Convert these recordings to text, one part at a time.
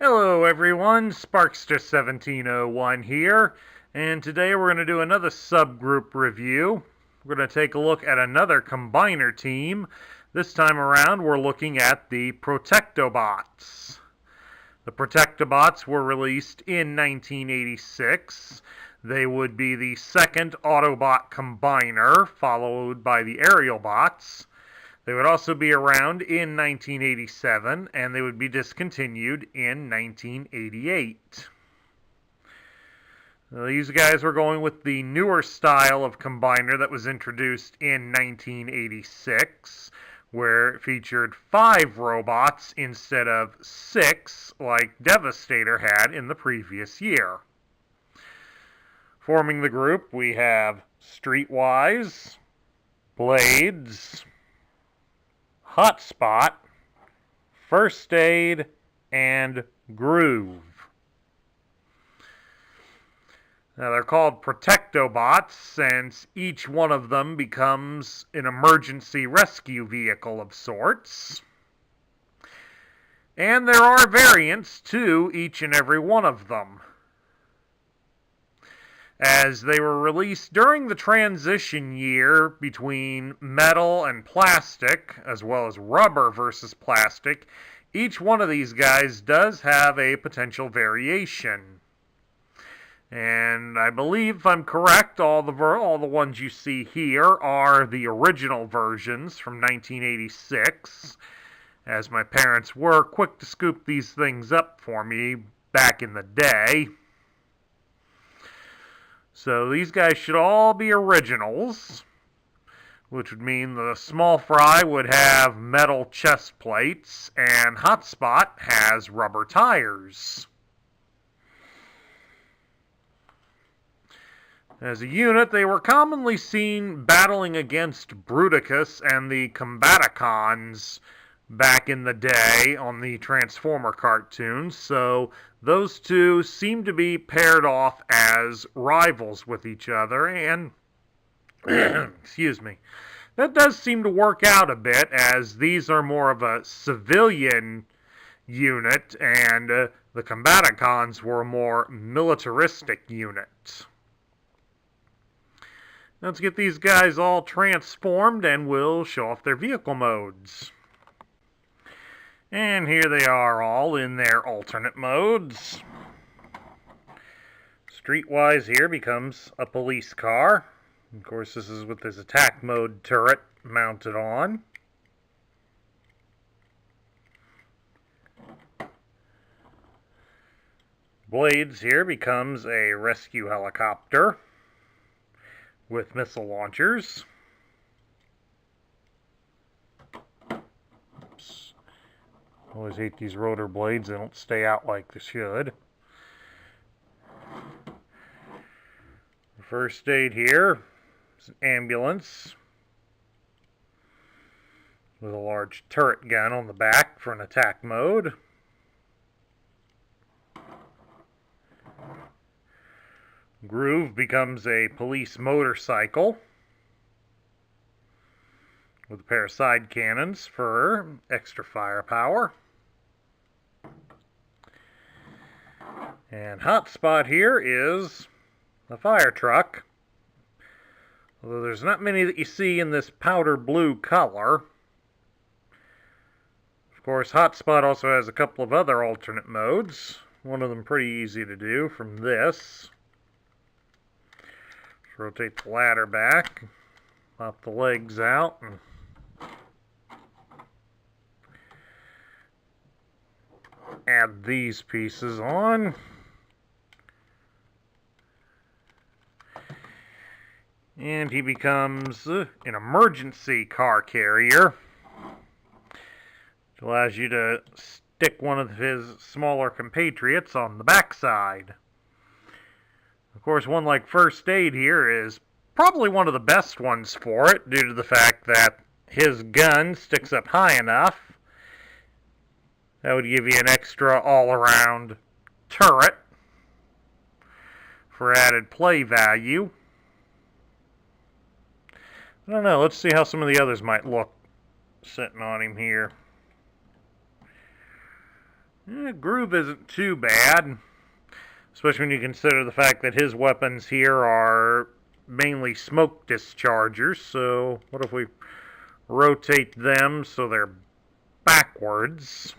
Hello everyone, Sparkster1701 here, and today we're going to do another subgroup review. We're going to take a look at another combiner team. This time around we're looking at the Protectobots. The Protectobots were released in 1986. They would be the second Autobot combiner, followed by the Aerial Bots. They would also be around in 1987, and they would be discontinued in 1988. These guys were going with the newer style of combiner that was introduced in 1986, where it featured 5 robots instead of 6, like Devastator had in the previous year. Forming the group, we have Streetwise, Blades, Hotspot, First Aid, and Groove. Now they're called Protectobots since each one of them becomes an emergency rescue vehicle of sorts. And there are variants to each and every one of them, as they were released during the transition year between metal and plastic, as well as rubber versus plastic. Each one of these guys does have a potential variation. And I believe, if I'm correct, all the ones you see here are the original versions from 1986, as my parents were quick to scoop these things up for me back in the day. So these guys should all be originals, which would mean the Small Fry would have metal chest plates, and Hotspot has rubber tires. As a unit, they were commonly seen battling against Bruticus and the Combaticons back in the day on the Transformer cartoons, so those two seem to be paired off as rivals with each other, and excuse me, that does seem to work out a bit, as these are more of a civilian unit, and the Combaticons were a more militaristic unit. Let's get these guys all transformed and we'll show off their vehicle modes. And here they are all in their alternate modes. Streetwise here becomes a police car. Of course, this is with his attack mode turret mounted on. Blades here becomes a rescue helicopter with missile launchers. Always hate these rotor blades, they don't stay out like they should. First aid here is an ambulance with a large turret gun on the back for an attack mode. Groove becomes a police motorcycle with a pair of side cannons for extra firepower. And Hotspot here is a fire truck, although there's not many that you see in this powder blue color. Of course, Hotspot also has a couple of other alternate modes, one of them pretty easy to do from this. Just rotate the ladder back, pop the legs out, and add these pieces on. And he becomes an emergency car carrier, which allows you to stick one of his smaller compatriots on the backside. Of course, one like First Aid here is probably one of the best ones for it, due to the fact that his gun sticks up high enough. That would give you an extra all-around turret for added play value. I don't know, let's see how some of the others might look sitting on him here. Groove isn't too bad, especially when you consider the fact that his weapons here are mainly smoke dischargers. So what if we rotate them so they're backwards?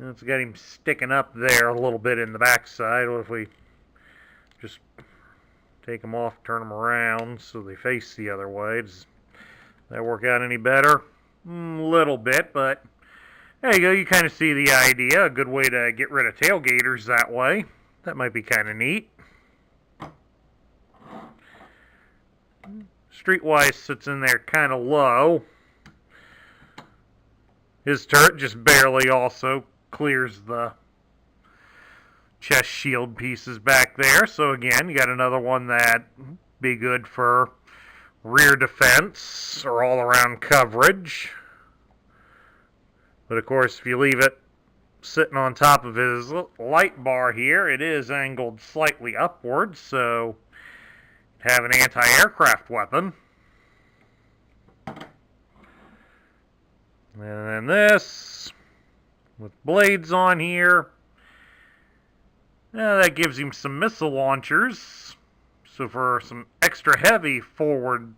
It's got him sticking up there a little bit in the backside. What if we just take them off, turn them around so they face the other way? Does that work out any better? A little bit, but there you go. You kind of see the idea. A good way to get rid of tailgaters that way. That might be kind of neat. Streetwise sits in there kind of low. His turret just barely also clears the chest shield pieces back there. So again, you got another one that be good for rear defense or all-around coverage. But of course, if you leave it sitting on top of his light bar here, it is angled slightly upwards, so have an anti-aircraft weapon. And then this, with blades on here, that gives him some missile launchers, so for some extra heavy forward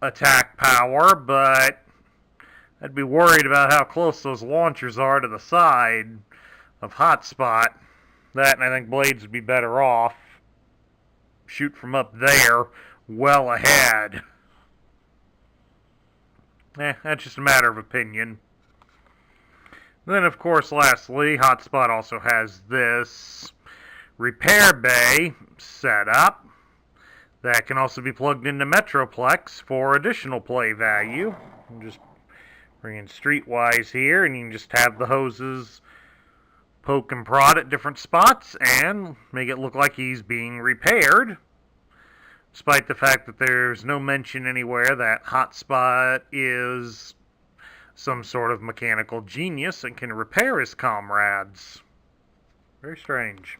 attack power, but I'd be worried about how close those launchers are to the side of Hotspot. That, and I think blades would be better off. Shoot from up there, well ahead. That's just a matter of opinion. Then, of course, lastly, Hotspot also has this repair bay set up that can also be plugged into Metroplex for additional play value. I'm just bringing Streetwise here, and you can just have the hoses poke and prod at different spots and make it look like he's being repaired, despite the fact that there's no mention anywhere that Hotspot is some sort of mechanical genius and can repair his comrades. Very strange.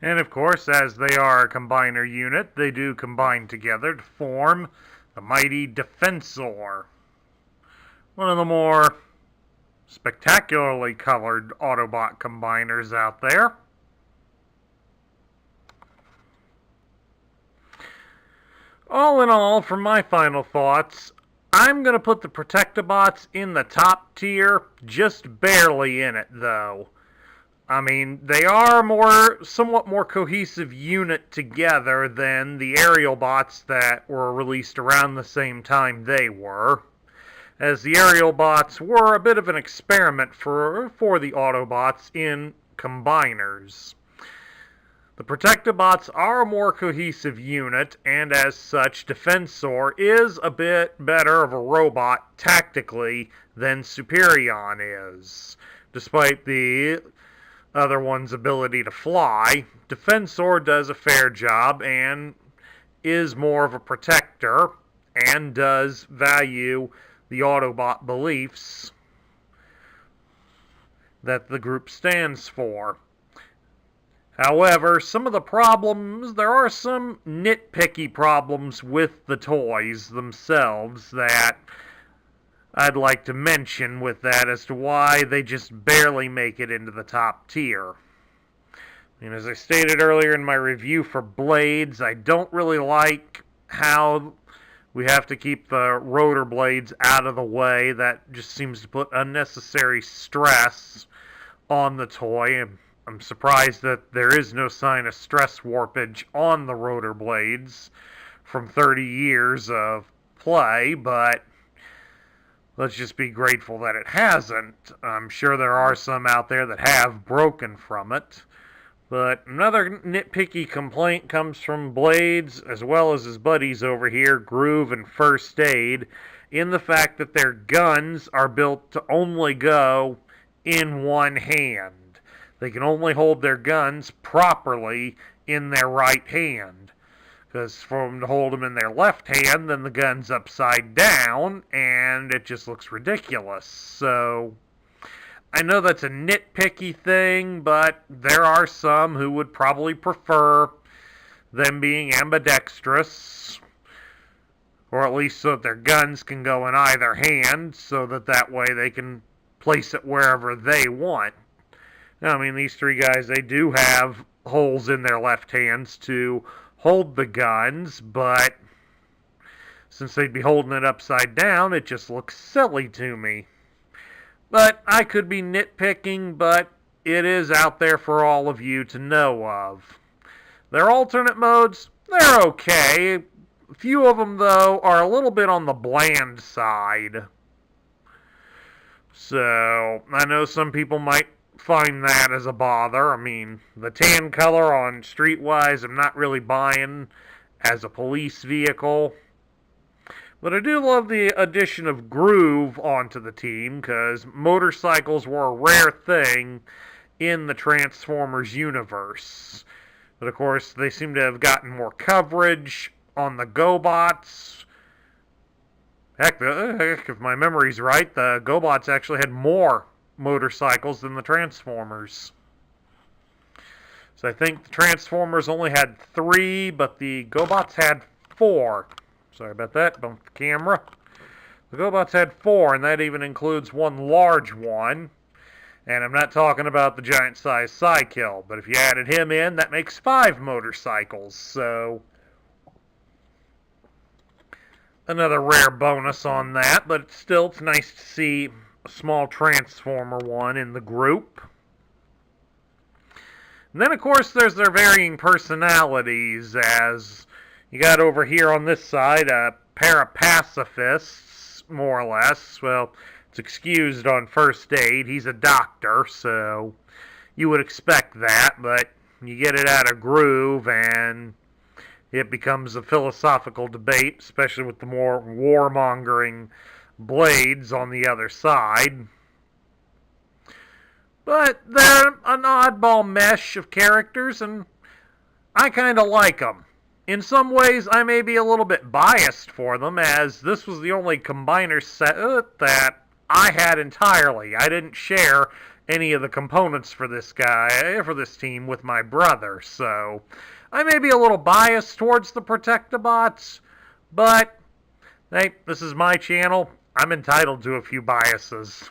And of course, as they are a combiner unit, they do combine together to form the mighty Defensor. One of the more spectacularly colored Autobot combiners out there. All in all, for my final thoughts, I'm going to put the Protectobots in the top tier, just barely in it, though. I mean, they are somewhat more cohesive unit together than the aerial bots that were released around the same time they were, as the aerial bots were a bit of an experiment for the Autobots in combiners. The Protectobots are a more cohesive unit, and as such, Defensor is a bit better of a robot tactically than Superion is. Despite the other one's ability to fly, Defensor does a fair job and is more of a protector and does value the Autobot beliefs that the group stands for. However, there are some nitpicky problems with the toys themselves that I'd like to mention with that as to why they just barely make it into the top tier. And as I stated earlier in my review for Blades, I don't really like how we have to keep the rotor blades out of the way. That just seems to put unnecessary stress on the toy. I'm surprised that there is no sign of stress warpage on the rotor blades from 30 years of play, but let's just be grateful that it hasn't. I'm sure there are some out there that have broken from it. But another nitpicky complaint comes from Blades, as well as his buddies over here, Groove and First Aid, in the fact that their guns are built to only go in one hand. They can only hold their guns properly in their right hand. Because for them to hold them in their left hand, then the gun's upside down, and it just looks ridiculous. So I know that's a nitpicky thing, but there are some who would probably prefer them being ambidextrous, or at least so that their guns can go in either hand, so that way they can place it wherever they want. Now, I mean, these three guys, they do have holes in their left hands to hold the guns, but since they'd be holding it upside down, it just looks silly to me. But I could be nitpicking, but it is out there for all of you to know of. Their alternate modes, they're okay. A few of them, though, are a little bit on the bland side. So, I know some people might find that as a bother. I mean, the tan color on Streetwise, I'm not really buying as a police vehicle. But I do love the addition of groove onto the team, because motorcycles were a rare thing in the Transformers universe. But of course, they seem to have gotten more coverage on the GoBots. Heck, if my memory's right, the GoBots actually had more motorcycles than the Transformers. So I think the Transformers only had 3, but the GoBots had 4. Sorry about that, bumped the camera. The GoBots had 4, and that even includes one large one. And I'm not talking about the giant-sized Psykill, but if you added him in, that makes 5 motorcycles, so another rare bonus on that, but still, it's nice to see a small Transformer one in the group. And then, of course, there's their varying personalities, as you got over here on this side a pair of pacifists, more or less. Well, it's excused on first aid. He's a doctor, so you would expect that, but you get it out of groove, and it becomes a philosophical debate, especially with the more warmongering Blades on the other side. But they're an oddball mesh of characters, and I kind of like them. In some ways, I may be a little bit biased for them, as this was the only combiner set that I had entirely. I didn't share any of the components for this team with my brother, so I may be a little biased towards the Protectobots, but hey, this is my channel. I'm entitled to a few biases.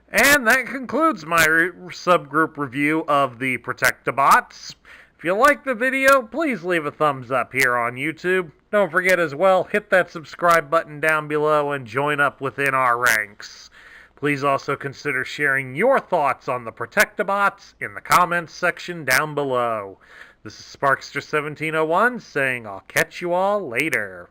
And that concludes my subgroup review of the Protectobots. If you liked the video, please leave a thumbs up here on YouTube. Don't forget as well, hit that subscribe button down below and join up within our ranks. Please also consider sharing your thoughts on the Protectobots in the comments section down below. This is Sparkster1701 saying I'll catch you all later.